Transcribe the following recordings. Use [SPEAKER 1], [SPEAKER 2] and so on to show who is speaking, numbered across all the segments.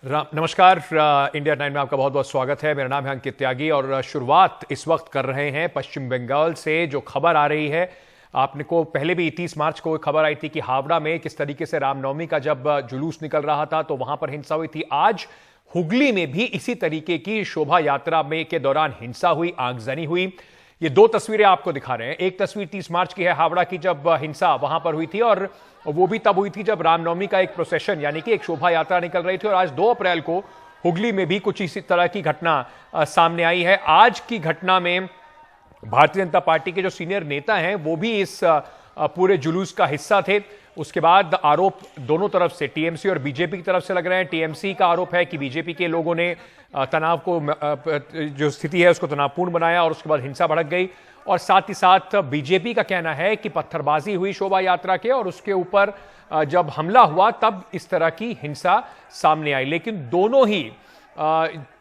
[SPEAKER 1] नमस्कार। इंडिया 9 में आपका बहुत बहुत स्वागत है। मेरा नाम है अंकित त्यागी और शुरुआत इस वक्त कर रहे हैं पश्चिम बंगाल से। जो खबर आ रही है, आपने को पहले भी 30 मार्च को खबर आई थी कि हावड़ा में किस तरीके से रामनवमी का जब जुलूस निकल रहा था तो वहां पर हिंसा हुई थी। आज हुगली में भी इसी तरीके की शोभा यात्रा में के दौरान हिंसा हुई, आगजनी हुई। ये दो तस्वीरें आपको दिखा रहे हैं। एक तस्वीर 30 मार्च की है हावड़ा की, जब हिंसा वहां पर हुई थी, और वो भी तब हुई थी जब रामनवमी का एक प्रोसेशन यानी कि एक शोभा यात्रा निकल रही थी। और आज 2 अप्रैल को हुगली में भी कुछ इसी तरह की घटना सामने आई है। आज की घटना में भारतीय जनता पार्टी के जो सीनियर नेता हैं वो भी इस पूरे जुलूस का हिस्सा थे। उसके बाद आरोप दोनों तरफ से, टीएमसी और बीजेपी की तरफ से लग रहे हैं। टीएमसी का आरोप है कि बीजेपी के लोगों ने तनाव को, जो स्थिति है उसको तनावपूर्ण बनाया और उसके बाद हिंसा भड़क गई। और साथ ही साथ बीजेपी का कहना है कि पत्थरबाजी हुई शोभा यात्रा के और उसके ऊपर जब हमला हुआ तब इस तरह की हिंसा सामने आई। लेकिन दोनों ही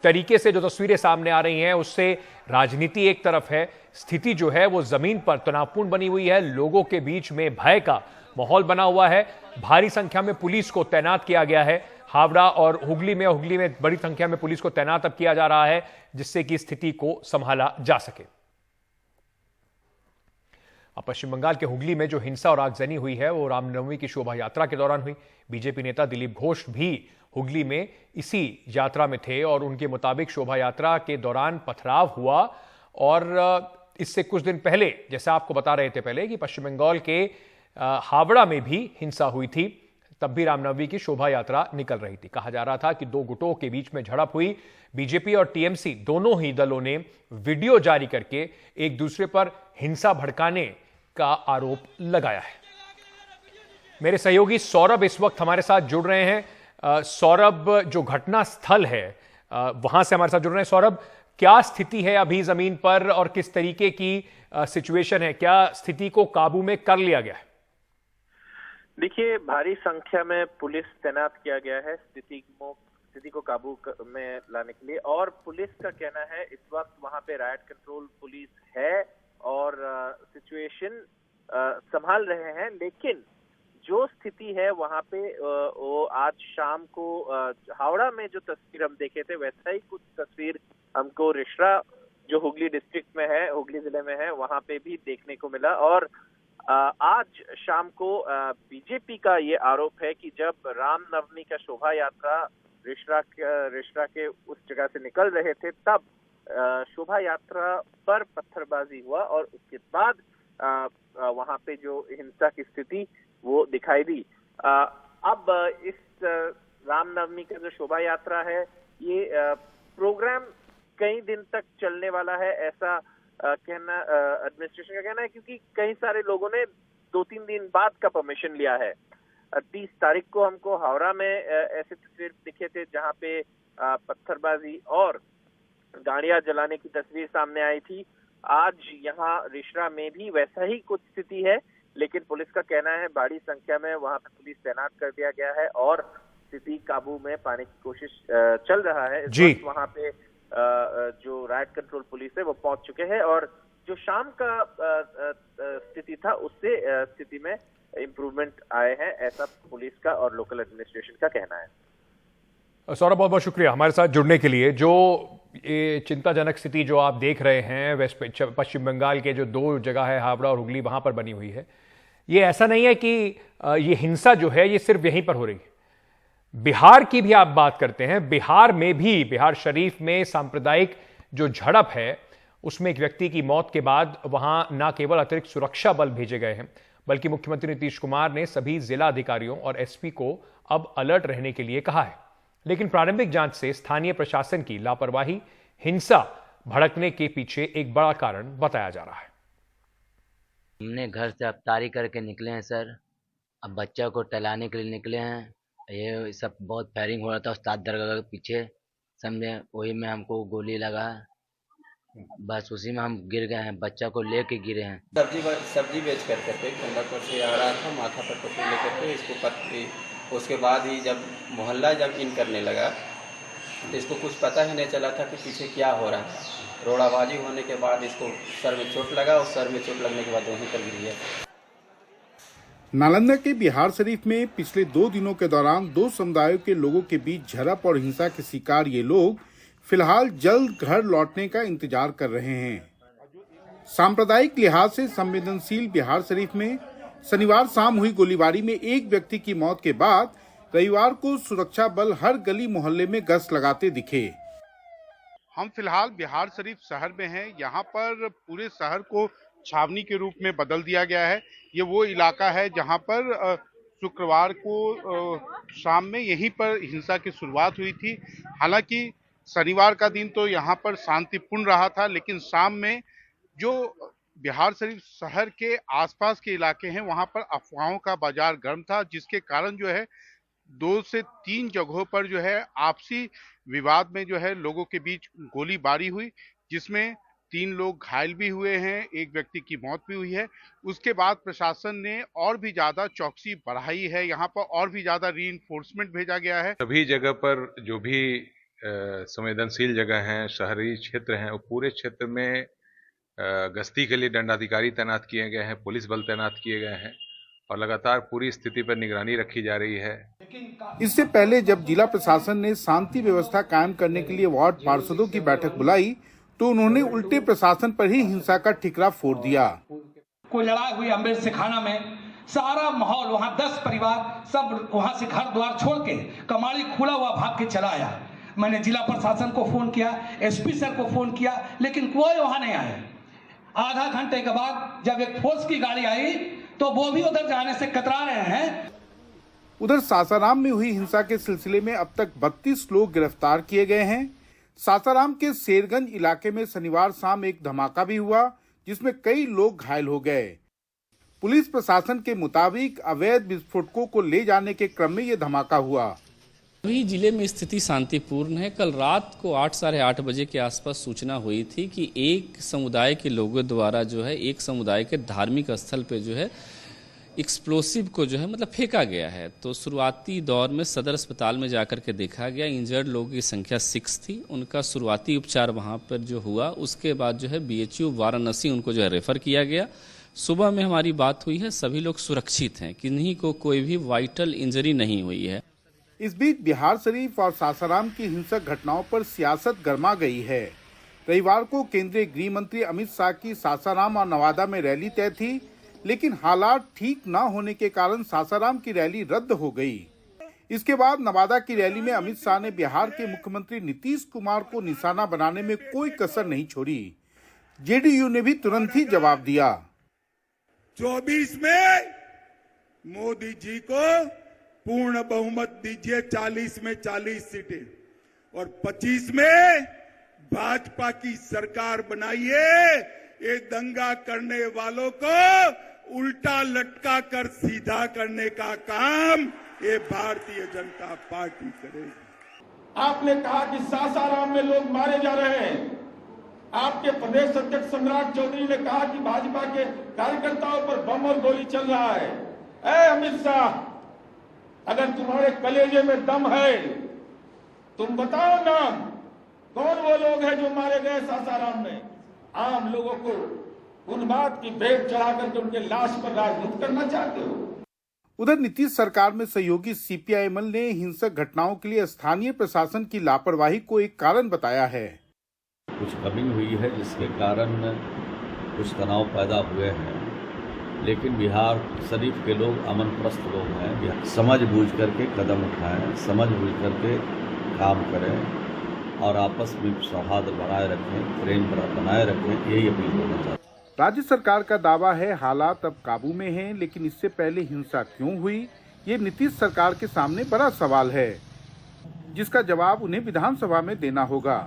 [SPEAKER 1] तरीके से जो तस्वीरें सामने आ रही हैं उससे राजनीति एक तरफ है, स्थिति जो है वो जमीन पर तनावपूर्ण बनी हुई है। लोगों के बीच में भय का माहौल बना हुआ है। भारी संख्या में पुलिस को तैनात किया गया है हावड़ा और हुगली में बड़ी संख्या में पुलिस को तैनात अब किया जा रहा है जिससे कि स्थिति को संभाला जा सके। अब पश्चिम बंगाल के हुगली में जो हिंसा और आगजनी हुई है वो रामनवमी की शोभा यात्रा के दौरान हुई। बीजेपी नेता दिलीप घोष भी हुगली में इसी यात्रा में थे और उनके मुताबिक शोभा यात्रा के दौरान पथराव हुआ। और इससे कुछ दिन पहले, जैसा आपको बता रहे थे पहले, कि पश्चिम बंगाल के हावड़ा में भी हिंसा हुई थी, तब भी रामनवमी की शोभा यात्रा निकल रही थी। कहा जा रहा था कि 2 गुटों के बीच में झड़प हुई। बीजेपी और टीएमसी दोनों ही दलों ने वीडियो जारी करके एक दूसरे पर हिंसा भड़काने का आरोप लगाया है। मेरे सहयोगी सौरभ इस वक्त हमारे साथ जुड़ रहे हैं। सौरभ, जो घटना स्थल है वहां से हमारे साथ जुड़ रहे हैं। सौरभ, क्या स्थिति है अभी जमीन पर और किस तरीके की सिचुएशन है? क्या स्थिति को काबू में कर लिया गया है?
[SPEAKER 2] देखिए, भारी संख्या में पुलिस तैनात किया गया है स्थिति को काबू में लाने के लिए। और पुलिस का कहना है इस वक्त वहां पे रायट कंट्रोल पुलिस है और सिचुएशन संभाल रहे हैं। लेकिन जो स्थिति है वहां पे वो आज शाम को हावड़ा में जो तस्वीर हम देखे थे वैसा ही कुछ तस्वीर हमको रिश्रा, जो हुगली डिस्ट्रिक्ट में है, हुगली जिले में है, वहां पे भी देखने को मिला। और आज शाम को बीजेपी का ये आरोप है कि जब रामनवमी का शोभा यात्रा रिश्रा के उस जगह से निकल रहे थे तब शोभा यात्रा पर पत्थरबाजी हुआ और उसके बाद वहां पे जो हिंसा की स्थिति वो दिखाई दी। अब इस रामनवमी का जो शोभा यात्रा है ये प्रोग्राम कई दिन तक चलने वाला है, ऐसा कहना एडमिनिस्ट्रेशन का कहना है, क्योंकि कई सारे लोगों ने 2-3 दिन बाद का परमिशन लिया है। 30 तारीख को हमको हावड़ा में ऐसे तस्वीर दिखे थे जहां पे पत्थरबाजी और गाड़ियां जलाने की तस्वीर सामने आई थी। आज यहाँ रिश्रा में भी वैसा ही कुछ स्थिति है, लेकिन पुलिस का कहना है बड़ी संख्या में वहां पे पुलिस तैनात कर दिया गया है और स्थिति काबू में पाने की कोशिश चल रहा है। इस वक्त वहां पे जो राइट कंट्रोल पुलिस है वो पहुंच चुके हैं और जो शाम का स्थिति था उससे स्थिति में इम्प्रूवमेंट आए हैं, ऐसा पुलिस का और लोकल एडमिनिस्ट्रेशन का कहना है।
[SPEAKER 1] सौरभ, बहुत बहुत शुक्रिया हमारे साथ जुड़ने के लिए। जो ये चिंताजनक स्थिति जो आप देख रहे हैं पश्चिम बंगाल के जो 2 जगह है हावड़ा और हुगली, वहां पर बनी हुई है, ये ऐसा नहीं है कि ये हिंसा जो है ये सिर्फ यहीं पर हो रही है। बिहार की भी आप बात करते हैं, बिहार में भी, बिहार शरीफ में सांप्रदायिक जो झड़प है उसमें एक व्यक्ति की मौत के बाद वहां न केवल अतिरिक्त सुरक्षा बल भेजे गए हैं बल्कि मुख्यमंत्री नीतीश कुमार ने सभी जिला अधिकारियों और एसपी को अब अलर्ट रहने के लिए कहा है। लेकिन प्रारंभिक जांच से स्थानीय प्रशासन की लापरवाही हिंसा भड़कने के पीछे एक बड़ा कारण बताया जा रहा है।
[SPEAKER 3] हमने घर से अफ्तारी करके निकले हैं सर, अब बच्चा को टहलाने के लिए निकले हैं। ये सब बहुत फायरिंग हो रहा था उस्ताद दरगाह के पीछे, समझे, वही में हमको गोली लगा, बस उसी में हम गिर गए हैं, बच्चा को लेके गिरे हैं।
[SPEAKER 4] सब्जी बेच कर करके गंडापुर से आ रहा था, माथा पर टोपी लेकर के इसको पत्ती। उसके बाद ही जब मोहल्ला इन करने लगा तो इसको कुछ पता ही नहीं चला था कि पीछे क्या हो रहा है। रोड़ाबाजी होने के बाद इसको सर में चोट लगा और सर में चोट लगने के बाद वहीं पर गिर गया।
[SPEAKER 5] नालंदा के बिहार शरीफ में पिछले 2 दिनों के दौरान 2 समुदायों के लोगों के बीच झड़प और हिंसा के शिकार ये लोग फिलहाल जल्द घर लौटने का इंतजार कर रहे हैं। सांप्रदायिक लिहाज से संवेदनशील बिहार शरीफ में शनिवार शाम हुई गोलीबारी में एक व्यक्ति की मौत के बाद रविवार को सुरक्षा बल हर गली मोहल्ले में गश्त लगाते दिखे। हम फिलहाल बिहार शरीफ शहर में हैं। यहाँ पर पूरे शहर को छावनी के रूप में बदल दिया गया है। ये वो इलाका है जहाँ पर शुक्रवार को शाम में यहीं पर हिंसा की शुरुआत हुई थी। हालांकि शनिवार का दिन तो यहाँ पर शांतिपूर्ण रहा था, लेकिन शाम में जो बिहार शरीफ शहर के आसपास के इलाके हैं वहाँ पर अफवाहों का बाजार गर्म था, जिसके कारण जो है 2 से 3 जगहों पर जो है आपसी विवाद में जो है लोगों के बीच गोलीबारी हुई, जिसमें 3 लोग घायल भी हुए हैं, एक व्यक्ति की मौत भी हुई है। उसके बाद प्रशासन ने और भी ज्यादा चौकसी बढ़ाई है, यहाँ पर और भी ज्यादा रीइंफोर्समेंट भेजा गया है।
[SPEAKER 6] सभी जगह पर जो भी संवेदनशील जगह हैं, शहरी क्षेत्र हैं, वो पूरे क्षेत्र में गश्ती के लिए दंडाधिकारी तैनात किए गए हैं, पुलिस बल तैनात किए गए हैं और लगातार पूरी स्थिति पर निगरानी रखी जा रही है।
[SPEAKER 5] इससे पहले जब जिला प्रशासन ने शांति व्यवस्था कायम करने के लिए वार्ड पार्षदों की बैठक बुलाई तो उन्होंने उल्टे प्रशासन पर ही हिंसा का ठिकरा फोड़ दिया।
[SPEAKER 7] कोई लड़ाई हुई अम्बेर से खाना में, सारा माहौल वहाँ 10 परिवार सब वहाँ से घर द्वार छोड़ के कमाड़ी खुला हुआ भाग के चला आया। मैंने जिला प्रशासन को फोन किया, एसपी सर को फोन किया, लेकिन कोई वहाँ नहीं आया। आधा घंटे के बाद जब एक फोर्स की गाड़ी आई तो वो भी उधर जाने से कतरा रहे हैं।
[SPEAKER 5] उधर सासाराम में हुई हिंसा के सिलसिले में अब तक 32 लोग गिरफ्तार किए गए हैं। सासाराम के शेरगंज इलाके में शनिवार शाम एक धमाका भी हुआ, जिसमें कई लोग घायल हो गए। पुलिस प्रशासन के मुताबिक अवैध विस्फोटकों को ले जाने के क्रम में यह धमाका हुआ।
[SPEAKER 8] अभी जिले में स्थिति शांतिपूर्ण है। कल रात को 8 साढ़े 8 बजे के आसपास सूचना हुई थी कि एक समुदाय के लोगों द्वारा जो है एक समुदाय के धार्मिक स्थल पे जो है एक्सप्लोसिव को जो है मतलब फेंका गया है। तो शुरुआती दौर में सदर अस्पताल में जाकर के देखा गया, इंजर्ड लोगों की संख्या 6 थी। उनका शुरुआती उपचार वहाँ पर जो हुआ, उसके बाद जो है BHU वाराणसी उनको जो है रेफर किया गया। सुबह में हमारी बात हुई है, सभी लोग सुरक्षित हैं, किन्हीं को कोई भी वाइटल इंजरी नहीं हुई है।
[SPEAKER 5] इस बीच बिहार शरीफ और सासाराम की हिंसक घटनाओं पर सियासत गर्मा गई है। रविवार को केंद्रीय गृह मंत्री अमित शाह की सासाराम और नवादा में रैली तय थी, लेकिन हालात ठीक न होने के कारण सासाराम की रैली रद्द हो गई। इसके बाद नवादा की रैली में अमित शाह ने बिहार के मुख्यमंत्री नीतीश कुमार को निशाना बनाने में कोई कसर नहीं छोड़ी। JDU ने भी तुरंत ही जवाब दिया।
[SPEAKER 9] 24 में मोदी जी को पूर्ण बहुमत दीजिए, 40 में 40 सीटें, और 25 में भाजपा की सरकार बनाइए। ये दंगा करने वालों को उल्टा लटका कर सीधा करने का काम ये भारतीय जनता पार्टी करेगी।
[SPEAKER 7] आपने कहा कि सासाराम में लोग मारे जा रहे हैं। आपके प्रदेश अध्यक्ष सम्राट चौधरी ने कहा कि भाजपा के कार्यकर्ताओं पर बम और गोली चल रहा है। ऐ अमित शाह, अगर तुम्हारे कलेजे में दम है तुम बताओ नाम, कौन वो लोग हैं जो मारे गए सासाराम में। आम लोगों को उन्माद की भेंट चढ़ाकर के उनके लाश पर राजनीति करना चाहते हो।
[SPEAKER 5] उधर नीतीश सरकार में सहयोगी CPIML ने हिंसक घटनाओं के लिए स्थानीय प्रशासन की लापरवाही को एक कारण बताया है।
[SPEAKER 10] कुछ कमी हुई है जिसके कारण कुछ तनाव पैदा हुए हैं, लेकिन बिहार शरीफ के लोग अमन प्रस्त लोग हैं। समझ बूझ करके कदम उठाएं, समझ बूझ करके काम करें और आपस में सौहार्द बनाए रखें, प्रेम बनाए रखें, यही अपील करना चाहते हैं।
[SPEAKER 5] राज्य सरकार का दावा है हालात अब काबू में हैं, लेकिन इससे पहले हिंसा क्यों हुई, ये नीतीश सरकार के सामने बड़ा सवाल है, जिसका जवाब उन्हें विधानसभा में देना होगा।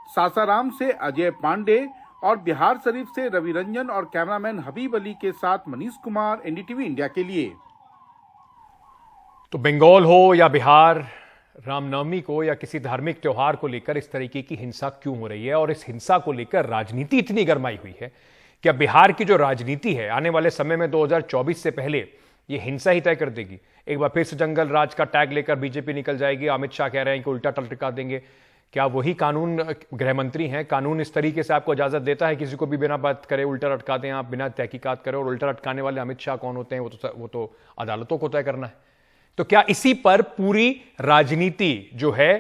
[SPEAKER 5] सासाराम से अजय पांडे और बिहार शरीफ से रवि रंजन और कैमरामैन हबीब अली के साथ मनीष कुमार, NDTV इंडिया के लिए।
[SPEAKER 1] तो बंगाल हो या बिहार, रामनवमी को या किसी धार्मिक त्योहार को लेकर इस तरीके की हिंसा क्यों हो रही है, और इस हिंसा को लेकर राजनीति इतनी गरमाई हुई है कि अब बिहार की जो राजनीति है आने वाले समय में 2024 से पहले ये हिंसा ही तय कर देगी। एक बार फिर से जंगल राज का टैग लेकर बीजेपी निकल जाएगी। अमित शाह कह रहे हैं कि उल्टा टल टिका देंगे। क्या वही कानून गृह मंत्री हैं? कानून इस तरीके से आपको इजाजत देता है किसी को भी बिना बात करे उल्टा लटका दें आप, बिना तहकीकात करें? और उल्टा लटकाने वाले अमित शाह कौन होते हैं वो तो अदालतों को तय करना है। तो क्या इसी पर पूरी राजनीति जो है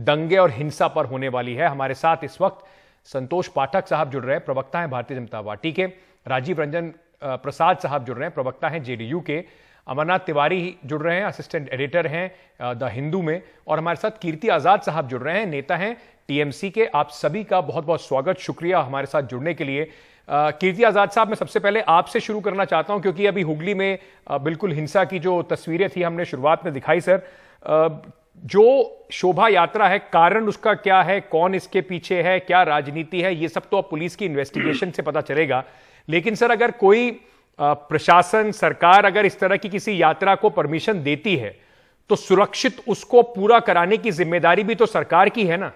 [SPEAKER 1] दंगे और हिंसा पर होने वाली है? हमारे साथ इस वक्त संतोष पाठक साहब जुड़ रहे हैं, प्रवक्ता हैं भारतीय जनता पार्टी के। राजीव रंजन प्रसाद साहब जुड़ रहे हैं, प्रवक्ता हैं जेडीयू के। अमरनाथ तिवारी जुड़ रहे हैं, असिस्टेंट एडिटर हैं द हिंदू में। और हमारे साथ कीर्ति आजाद साहब जुड़ रहे हैं, नेता हैं टीएमसी के। आप सभी का बहुत बहुत स्वागत, शुक्रिया हमारे साथ जुड़ने के लिए। कीर्ति आजाद साहब, मैं सबसे पहले आपसे शुरू करना चाहता हूं क्योंकि अभी हुगली में बिल्कुल हिंसा की जो तस्वीरें थी हमने शुरुआत में दिखाई। सर, जो शोभा यात्रा है, कारण उसका क्या है, कौन इसके पीछे है, क्या राजनीति है, ये सब तो अब पुलिस की इन्वेस्टिगेशन से पता चलेगा। लेकिन सर, अगर कोई प्रशासन, सरकार अगर इस तरह की किसी यात्रा को परमिशन देती है तो सुरक्षित उसको पूरा कराने की जिम्मेदारी भी तो सरकार की है ना?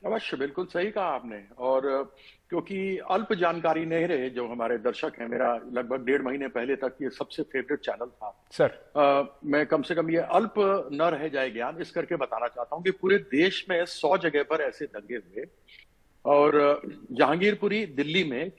[SPEAKER 11] अवश्य, बिल्कुल सही कहा आपने। और क्योंकि अल्प जानकारी नहीं रहे जो हमारे दर्शक हैं, मेरा लगभग 1.5 महीने पहले तक ये सबसे फेवरेट चैनल था
[SPEAKER 1] सर।
[SPEAKER 11] मैं कम से कम ये अल्प न रह जाए ज्ञान इस करके बताना चाहता हूँ कि पूरे देश में 100 जगह पर ऐसे दंगे हुए। और जहांगीरपुरी दिल्ली में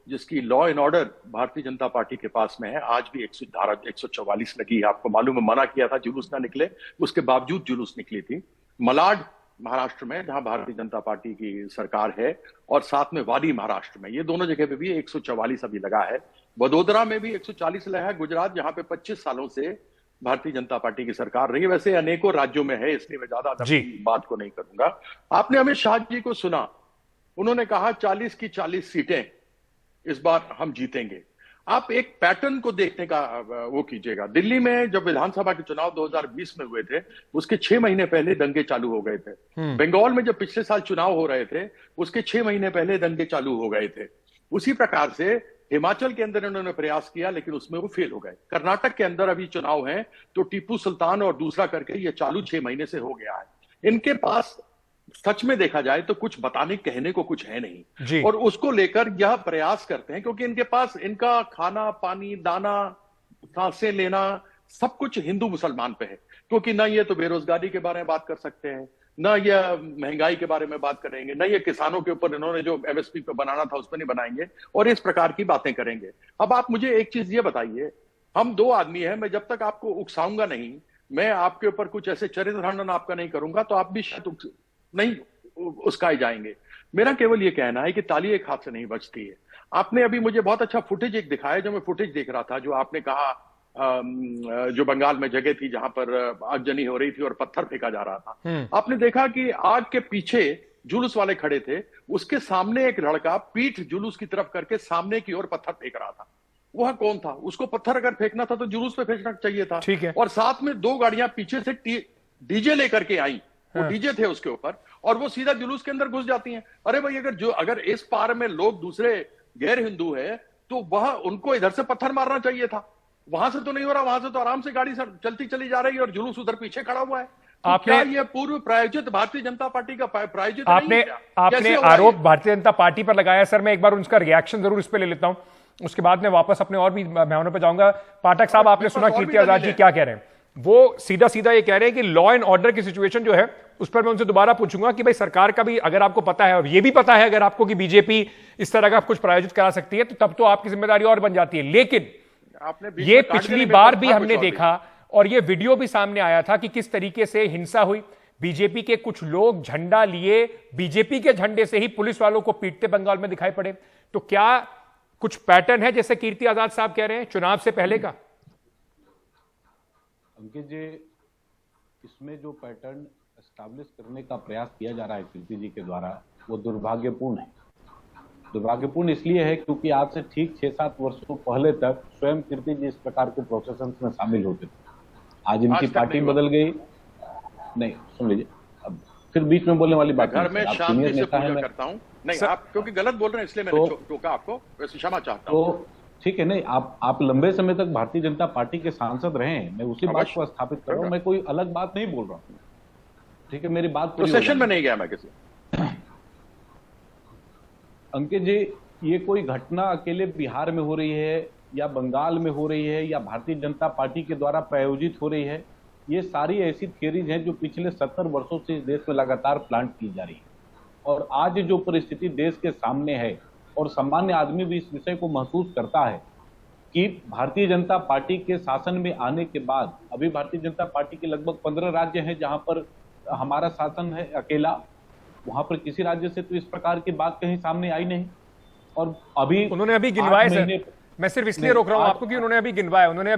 [SPEAKER 11] जिसकी law and order Bharatiya Janata party के पास में है, आज भी 144 लगी है। आपको मालूम है, मना किया था जुलूस ना निकले, उसके बावजूद जुलूस निकली थी। मलाड महाराष्ट्र में, जहां भारतीय जनता पार्टी की सरकार है, और साथ में वादी महाराष्ट्र में, ये दोनों जगह पे भी 144 अभी लगा है। वडोदरा में भी 140 लगा है। गुजरात, जहां पे 25 सालों से भारतीय जनता पार्टी की सरकार रही है, वैसे अनेकों राज्यों में है, इसलिए मैं ज्यादा बात को नहीं करूंगा। आपने अमित शाह जी को सुना, उन्होंने कहा 40 की 40 सीटें इस बार हम जीतेंगे। आप एक पैटर्न को देखने का वो कीजिएगा। दिल्ली में जब विधानसभा के चुनाव 2020 में हुए थे, उसके 6 महीने पहले दंगे चालू हो गए थे। बंगाल में जब पिछले साल चुनाव हो रहे थे, उसके 6 महीने पहले दंगे चालू हो गए थे। उसी प्रकार से हिमाचल के अंदर इन्होंने प्रयास किया, लेकिन उसमें वो फेल हो गए। कर्नाटक के अंदर अभी चुनाव है, तो टीपू सुल्तान और दूसरा करके ये चालू 6 महीने से हो गया है। इनके पास सच में देखा जाए तो कुछ बताने कहने को कुछ है नहीं, और उसको लेकर यह प्रयास करते हैं क्योंकि इनके पास इनका खाना पानी, दाना, सांसें लेना, सब कुछ हिंदू मुसलमान पे है। क्योंकि ना ये तो बेरोजगारी के बारे में बात कर सकते हैं, ना ये महंगाई के बारे में बात करेंगे, ना ये किसानों के ऊपर इन्होंने जो एमएसपी पे बनाना था उस पर नहीं बनाएंगे, और इस प्रकार की बातें करेंगे। अब आप मुझे एक चीज ये बताइए, हम 2 आदमी हैं, मैं जब तक आपको उकसाऊंगा नहीं, मैं आपके ऊपर कुछ ऐसे चरित्र हनन आपका नहीं करूंगा, तो आप भी शायद नहीं उसका जाएंगे। मेरा केवल ये कहना है कि ताली एक हाथ से नहीं बजती है। आपने अभी मुझे बहुत अच्छा फुटेज एक दिखाया, जो मैं फुटेज देख रहा था, जो आपने कहा जो बंगाल में जगह थी जहां पर आगजनी हो रही थी और पत्थर फेंका जा रहा था। आपने देखा कि आग के पीछे जुलूस वाले खड़े थे, उसके सामने एक लड़का पीठ जुलूस की तरफ करके सामने की ओर पत्थर फेंक रहा था। वह कौन था? उसको पत्थर अगर फेंकना था तो जुलूस पे फेंकना चाहिए था।
[SPEAKER 1] ठीक है।
[SPEAKER 11] और साथ में 2 गाड़ियां पीछे से डीजे लेकर के आई, वो डीजे थे उसके ऊपर, और वो सीधा जुलूस के अंदर घुस जाती हैं। अरे भाई, अगर इस पार में लोग दूसरे गैर हिंदू है, तो वह उनको इधर से पत्थर मारना चाहिए था। वहां से तो नहीं हो रहा, वहां से तो आराम से गाड़ी चलती चली जा रही है और जुलूस उधर पीछे खड़ा हुआ है। तो क्या ये पूर्व प्रायोजित भारतीय जनता पार्टी का प्रायोजित
[SPEAKER 1] आपने आरोप भारतीय जनता पार्टी पर लगाया? सर, मैं एक बार उनका रिएक्शन जरूर इस पे ले लेता हूं, उसके बाद मैं वापस अपने और भी मेहमानों पे जाऊंगा। पाठक साहब, आपने सुना कीर्ति आजाद जी क्या कह रहे हैं? वो सीधा सीधा ये कह रहे हैं कि लॉ एंड ऑर्डर की सिचुएशन जो है, उस पर मैं उनसे दोबारा पूछूंगा कि भाई सरकार का भी अगर आपको पता है, और ये भी पता है अगर आपको कि बीजेपी इस तरह का कुछ प्रायोजित करा सकती है, तो तब तो आपकी जिम्मेदारी और बन जाती है। लेकिन ये पिछली बार भी हमने देखा, और ये वीडियो भी सामने आया था कि किस तरीके से हिंसा हुई। बीजेपी के कुछ लोग झंडा लिए, बीजेपी के झंडे से ही पुलिस वालों को पीटते बंगाल में दिखाई पड़े। तो क्या कुछ पैटर्न है, जैसे कीर्ति आजाद साहब कह रहे हैं, चुनाव से पहले का?
[SPEAKER 12] अंकित जी, इसमें जो पैटर्न एस्टैब्लिश करने का प्रयास किया जा रहा है कीर्ति जी के द्वारा, वो दुर्भाग्यपूर्ण है। दुर्भाग्यपूर्ण इसलिए है क्योंकि आज से ठीक 6-7 वर्षों पहले तक स्वयं कीर्ति जी इस प्रकार के प्रोसेशन में शामिल होते थे। आज इनकी पार्टी बदल गई। नहीं, सुन लीजिए, अब फिर बीच में बोलने वाली बात
[SPEAKER 11] घर में शांति से पूजा करता हूं। नहीं, आप क्योंकि गलत बोल रहे हैं इसलिए मैंने टोका आपको, वैसे क्षमा चाहता हूं।
[SPEAKER 12] तो ठीक है, नहीं, आप लंबे समय तक भारतीय जनता पार्टी के सांसद रहे हैं, मैं उसी बात को स्थापित कर रहा हूं, मैं कोई अलग बात नहीं बोल रहा हूं। ठीक है, मेरी बात
[SPEAKER 11] तो सेशन में नहीं गया मैं किसी।
[SPEAKER 12] अंकित जी, ये कोई घटना अकेले बिहार में हो रही है या बंगाल में हो रही है या भारतीय जनता पार्टी के द्वारा प्रायोजित हो रही है, ये सारी ऐसी थियरीज हैं जो पिछले 70 वर्षों से इस देश में लगातार प्लांट की जा रही है। और आज जो परिस्थिति देश के सामने है, और सामान्य आदमी भी इस विषय को महसूस करता है कि भारतीय जनता पार्टी के शासन में आने के बाद, अभी भारतीय जनता पार्टी के लगभग 15 राज्य हैं जहां पर हमारा शासन है अकेला, वहां पर किसी राज्य से तो इस प्रकार की बात कहीं सामने आई नहीं। और अभी
[SPEAKER 1] उन्होंने अभी गिनवाया सर, मैं सिर्फ इसलिए रोक रहा हूं आपको कि उन्होंने अभी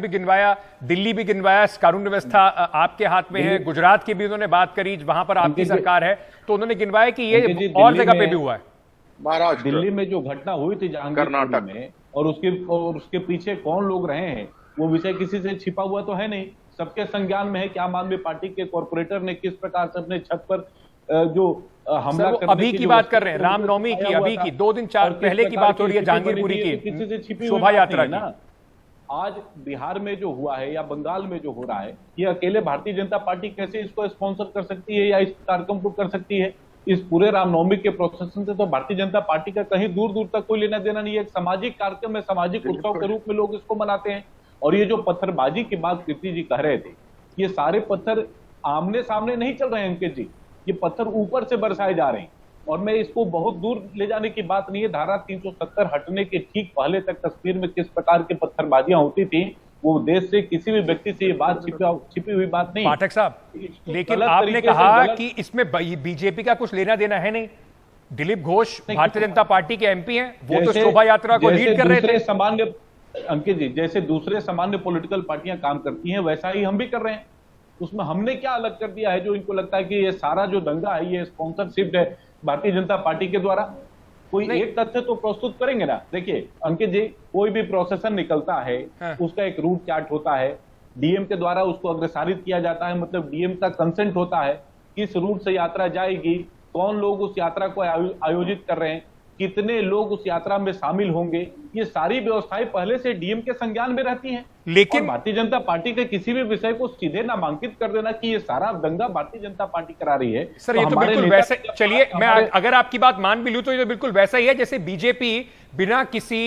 [SPEAKER 1] गिनवाया, दिल्ली भी गिनवाया, कानून व्यवस्था आपके हाथ में है, गुजरात की भी उन्होंने बात करी वहां पर आपकी सरकार है, तो उन्होंने गिनवाया कि ये और जगह पे भी हुआ है।
[SPEAKER 11] महाराष्ट्र,
[SPEAKER 12] दिल्ली में जो घटना हुई थी जहांगीर में, और उसके पीछे कौन लोग रहे हैं, वो विषय किसी से छिपा हुआ तो है नहीं, सबके संज्ञान में है कि आम आदमी पार्टी के कॉर्पोरेटर ने किस प्रकार से अपने छत पर जो हमला करने
[SPEAKER 1] अभी की बात कर रहे हैं, रामनवमी की, अभी की 2 दिन 4 पहले की बात हो रही है, जहांगीरपुरी की शोभा यात्रा की।
[SPEAKER 12] आज बिहार में जो हुआ है या बंगाल में जो हो रहा है, ये अकेले भारतीय जनता पार्टी कैसे इसको स्पॉन्सर कर सकती है या इस कार्यक्रम को कर सकती है? इस पूरे रामनवमी के प्रोसेसन से तो भारतीय जनता पार्टी का कहीं दूर दूर तक कोई लेना देना नहीं है। एक सामाजिक कार्यक्रम है, सामाजिक उत्सव के रूप में लोग इसको मनाते हैं। और ये जो पत्थरबाजी की बात कीर्ति जी कह रहे थे, ये सारे पत्थर आमने सामने नहीं चल रहे हैं अंकित जी, ये पत्थर ऊपर से बरसाए जा रहे हैं। और मैं इसको बहुत दूर ले जाने की बात नहीं है, धारा 370 हटने के ठीक पहले तक कश्मीर में किस प्रकार की पत्थरबाजियां होती थी, वो देश से किसी भी व्यक्ति से ये बात छिपी हुई बात नहीं।
[SPEAKER 1] पाठक साहब, लेकिन आपने कहा कि इसमें बीजेपी का कुछ लेना देना है नहीं। दिलीप घोष भारतीय जनता पार्टी के एमपी हैं, वो तो शोभा यात्रा को लीड कर रहे थे।
[SPEAKER 12] सामान्य अंकित जी, जैसे दूसरे सामान्य पॉलिटिकल पार्टियां काम करती हैं, वैसा ही हम भी कर रहे हैं। उसमें हमने क्या अलग कर दिया है जो इनको लगता है कि ये सारा जो दंगा है ये स्पॉन्सरशिप है भारतीय जनता पार्टी के द्वारा? कोई एक तथ्य तो प्रस्तुत करेंगे ना। देखिए अंकित जी, कोई भी प्रोसेसन निकलता है, उसका एक रूट चार्ट होता है, डीएम के द्वारा उसको अग्रसारित किया जाता है, मतलब डीएम का कंसेंट होता है, किस रूट से यात्रा जाएगी, कौन लोग उस यात्रा को आयोजित कर रहे हैं, कितने लोग उस यात्रा में शामिल होंगे, ये सारी व्यवस्थाएं पहले से डीएम के संज्ञान में रहती हैं।
[SPEAKER 1] लेकिन
[SPEAKER 12] भारतीय जनता पार्टी के किसी भी विषय को सीधे नामांकित कर देना कि ये सारा दंगा भारतीय जनता पार्टी करा रही है,
[SPEAKER 1] सर ये तो बिल्कुल वैसे, चलिए मैं अगर आपकी बात मान भी लूं तो ये तो बिल्कुल वैसा ही है जैसे बीजेपी बिना किसी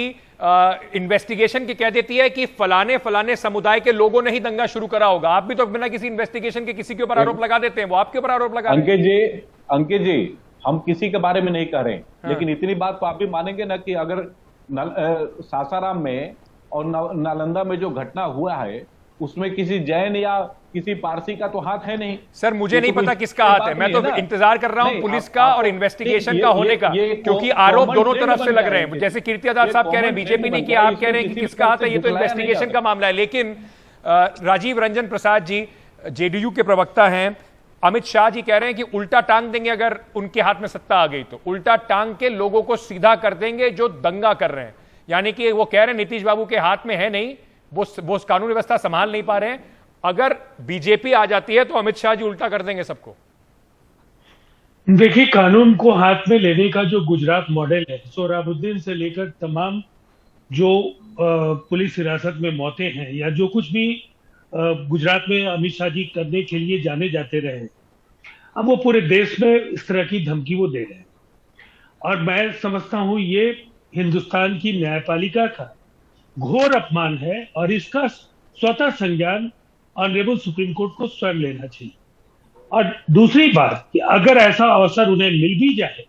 [SPEAKER 1] इन्वेस्टिगेशन के कह देती है कि फलाने समुदाय के लोगों ने ही दंगा शुरू करा होगा। आप भी तो बिना किसी इन्वेस्टिगेशन के किसी के ऊपर आरोप लगा देते हैं, वो आपके ऊपर आरोप लगा।
[SPEAKER 12] अंकित जी, हम किसी के बारे में नहीं कह रहे, लेकिन इतनी बात तो आप भी मानेंगे ना कि अगर सासाराम में और नालंदा में जो घटना हुआ है उसमें किसी जैन या किसी पारसी का तो हाथ है नहीं।
[SPEAKER 1] सर मुझे नहीं पता किसका हाथ है, मैं तो इंतजार कर रहा हूं पुलिस का और इन्वेस्टिगेशन का होने का, क्योंकि आरोप दोनों तरफ से लग रहे हैं। जैसे कीर्ति आजाद साहब कह रहे हैं बीजेपी ने किया, आप कह रहे हैं कि किसका हाथ है, ये तो इन्वेस्टिगेशन का मामला है। लेकिन राजीव रंजन प्रसाद जी जेडीयू के प्रवक्ता हैं, अमित शाह जी कह रहे हैं कि उल्टा टांग देंगे, अगर उनके हाथ में सत्ता आ गई तो उल्टा टांग के लोगों को सीधा कर देंगे जो दंगा कर रहे हैं। यानी कि वो कह रहे हैं नीतीश बाबू के हाथ में है नहीं, वो कानून व्यवस्था संभाल नहीं पा रहे हैं, अगर बीजेपी आ जाती है तो अमित शाह जी उल्टा कर देंगे सबको।
[SPEAKER 13] देखिए, कानून को हाथ में लेने का जो गुजरात मॉडल है, सोहराबुद्दीन से लेकर तमाम जो पुलिस हिरासत में मौतें हैं या जो कुछ भी गुजरात में अमित शाह जी करने के लिए जाने जाते रहे, अब वो पूरे देश में इस तरह की धमकी वो दे रहे हैं। और मैं समझता हूं ये हिंदुस्तान की न्यायपालिका का घोर अपमान है और इसका स्वतः संज्ञान ऑनरेबल सुप्रीम कोर्ट को स्वयं लेना चाहिए। और दूसरी बात कि अगर ऐसा अवसर उन्हें मिल भी जाए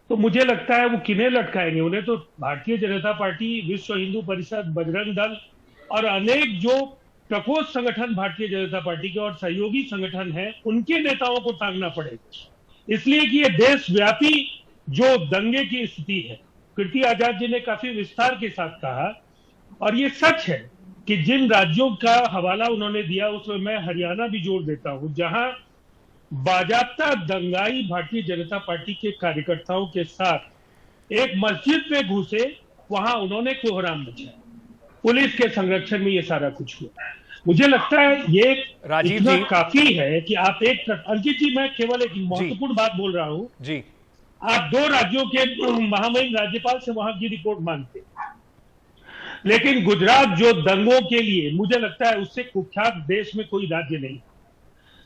[SPEAKER 13] तो मुझे लगता है वो किन्हें लटकाएंगे, उन्हें तो भारतीय जनता पार्टी, विश्व हिंदू परिषद, बजरंग दल और अनेक जो प्रकोष्ठ संगठन भारतीय जनता पार्टी के और सहयोगी संगठन हैं, उनके नेताओं को टांगना पड़ेगा। इसलिए कि ये देशव्यापी जो दंगे की स्थिति है, कीर्ति आजाद जी ने काफी विस्तार के साथ कहा, और ये सच है कि जिन राज्यों का हवाला उन्होंने दिया उसमें मैं हरियाणा भी जोड़ देता हूं, जहां बाजाबता दंगाई भारतीय जनता पार्टी के कार्यकर्ताओं के साथ एक मस्जिद में घुसे, वहां उन्होंने कोहराम मचाया। पुलिस के संरक्षण में ये सारा कुछ हुआ। मुझे लगता है ये इतना काफी है कि आप एक, अंकित जी मैं केवल एक महत्वपूर्ण बात बोल रहा हूं
[SPEAKER 1] जी,
[SPEAKER 13] आप 2 राज्यों के महामहिम राज्यपाल से वहां की रिपोर्ट मांगते, लेकिन गुजरात जो दंगों के लिए मुझे लगता है उससे कुख्यात देश में कोई राज्य नहीं,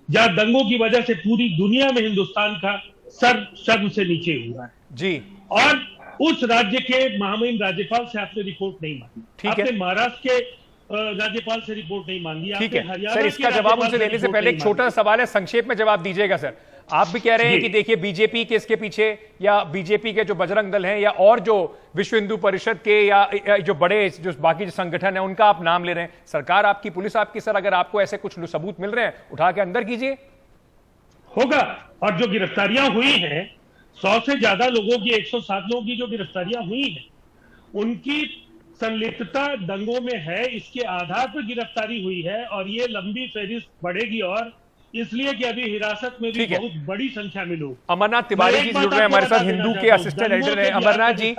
[SPEAKER 13] जहां दंगों की वजह से पूरी दुनिया में हिंदुस्तान का सर शर्म से नीचे हुआ है
[SPEAKER 1] जी।
[SPEAKER 13] और उस राज्य के महामहिम राज्यपाल से आपने रिपोर्ट नहीं मांगी। आपने महाराष्ट्र के राज्यपाल से रिपोर्ट नहीं मांगी।
[SPEAKER 1] ठीक है सर, इसका जवाब उनसे लेने से पहले एक छोटा सवाल है, संक्षेप में जवाब दीजिएगा सर। आप भी कह रहे हैं कि देखिए बीजेपी के इसके पीछे, या बीजेपी के जो बजरंग दल हैं, या और जो विश्व हिंदू परिषद के, या जो बड़े जो बाकी जो संगठन है उनका आप नाम ले रहे हैं। सरकार आपकी, पुलिस आपकी, सर अगर आपको ऐसे कुछ सबूत मिल रहे हैं उठा के अंदर कीजिए।
[SPEAKER 13] होगा। और जो गिरफ्तारियां हुई हैं, 100 से ज्यादा लोगों की, 107 लोगों की जो गिरफ्तारियां हुई हैं, उनकी संलिप्तता दंगों में है, इसके आधार पर गिरफ्तारी हुई है। और ये लंबी फहरिस्त बढ़ेगी, और इसलिए कि अभी हिरासत में भी बहुत बड़ी संख्या में लोग।
[SPEAKER 1] अमरनाथ तिवारी जी जुड़ रहे हैं हमारे साथ, हिंदू के असिस्टेंट एडिटर हैं। अमरनाथ जी,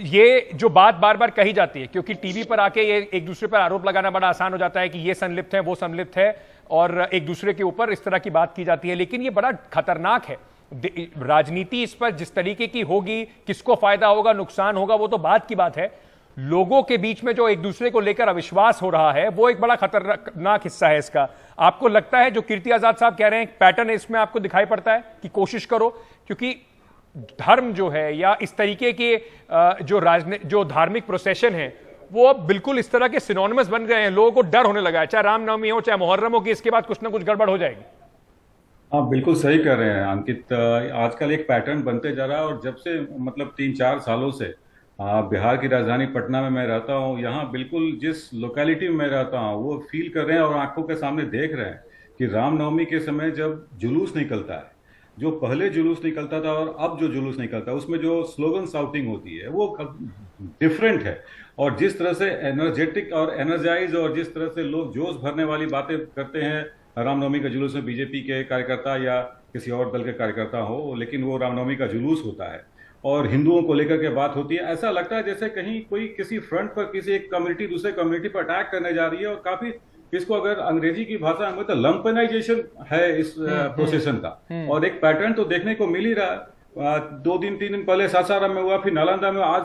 [SPEAKER 1] ये जो बात बार बार कही जाती है, क्योंकि टीवी पर आके ये एक दूसरे पर आरोप लगाना बड़ा आसान हो जाता है कि ये संलिप्त है, वो संलिप्त है, और एक दूसरे के ऊपर इस तरह की बात की जाती है, लेकिन ये बड़ा खतरनाक है। राजनीति इस पर जिस तरीके की होगी, किसको फायदा होगा, नुकसान होगा, वो तो बात की बात है। लोगों के बीच में जो एक दूसरे को लेकर अविश्वास हो रहा है, वो एक बड़ा खतरनाक हिस्सा है इसका। आपको लगता है जो कीर्ति आजाद साहब कह रहे हैं, पैटर्न इसमें आपको दिखाई पड़ता है कि कोशिश करो, क्योंकि धर्म जो है या इस तरीके के जो धार्मिक प्रोसेशन है वो अब बिल्कुल इस तरह के सिनोनिमस बन गए हैं, लोगों को डर होने लगा है, चाहे रामनवमी हो चाहे मुहर्रम हो, कि इसके बाद कुछ ना कुछ गड़बड़ हो जाएगी।
[SPEAKER 14] हाँ बिल्कुल सही कर रहे हैं अंकित। आजकल एक पैटर्न बनते जा रहा है, और जब से मतलब 3-4 सालों से बिहार की राजधानी पटना में मैं रहता हूँ, यहाँ बिल्कुल जिस लोकेलिटी में मैं रहता हूँ वो फील कर रहे हैं और आंखों के सामने देख रहे हैं कि रामनवमी के समय जब जुलूस निकलता है, जो पहले जुलूस निकलता था और अब जो जुलूस निकलता है, उसमें जो स्लोगन शाउटिंग होती है वो डिफरेंट है। और जिस तरह से एनर्जेटिक और एनर्जाइज और जिस तरह से लोग जोश भरने वाली बातें करते हैं रामनवमी का जुलूस में, बीजेपी के कार्यकर्ता या किसी और दल के कार्यकर्ता हो, लेकिन वो रामनवमी का जुलूस होता है और हिंदुओं को लेकर के बात होती है, ऐसा लगता है जैसे कहीं कोई किसी फ्रंट पर किसी एक कम्युनिटी दूसरे कम्युनिटी पर अटैक करने जा रही है। और काफी इसको अगर अंग्रेजी की भाषा में तो लंपनाइजेशन है इस प्रोसेशन का, और एक पैटर्न तो देखने को मिल ही रहा है। 2-3 दिन पहले सासाराम में हुआ, फिर नालंदा में, आज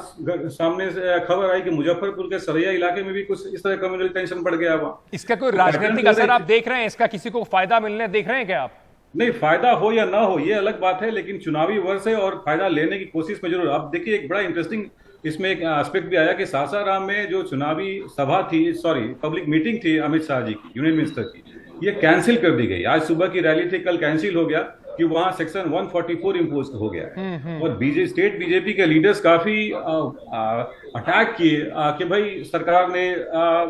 [SPEAKER 14] सामने से खबर आई कि मुजफ्फरपुर के सरैया इलाके में भी कुछ इस तरह कम्युनल टेंशन बढ़ गया हुआ।
[SPEAKER 1] इसका कोई राजनीतिक असर आप देख रहे हैं? इसका किसी को फायदा मिलने देख रहे हैं क्या आप?
[SPEAKER 14] नहीं, फायदा हो या ना हो ये अलग बात है, लेकिन चुनावी वर्ष है और फायदा लेने की कोशिश में जरूर। आप देखिए एक बड़ा इंटरेस्टिंग इसमें एक एस्पेक्ट भी आया कि सासाराम में जो चुनावी सभा थी, पब्लिक मीटिंग थी अमित शाह जी की, यूनियन मिनिस्टर की, ये कैंसिल कर दी गई। आज सुबह की रैली थी, कल कैंसिल हो गया कि वहां सेक्शन 144 इम्पोज हो गया है। और स्टेट बीजेपी के लीडर्स काफी अटैक किए कि भाई सरकार ने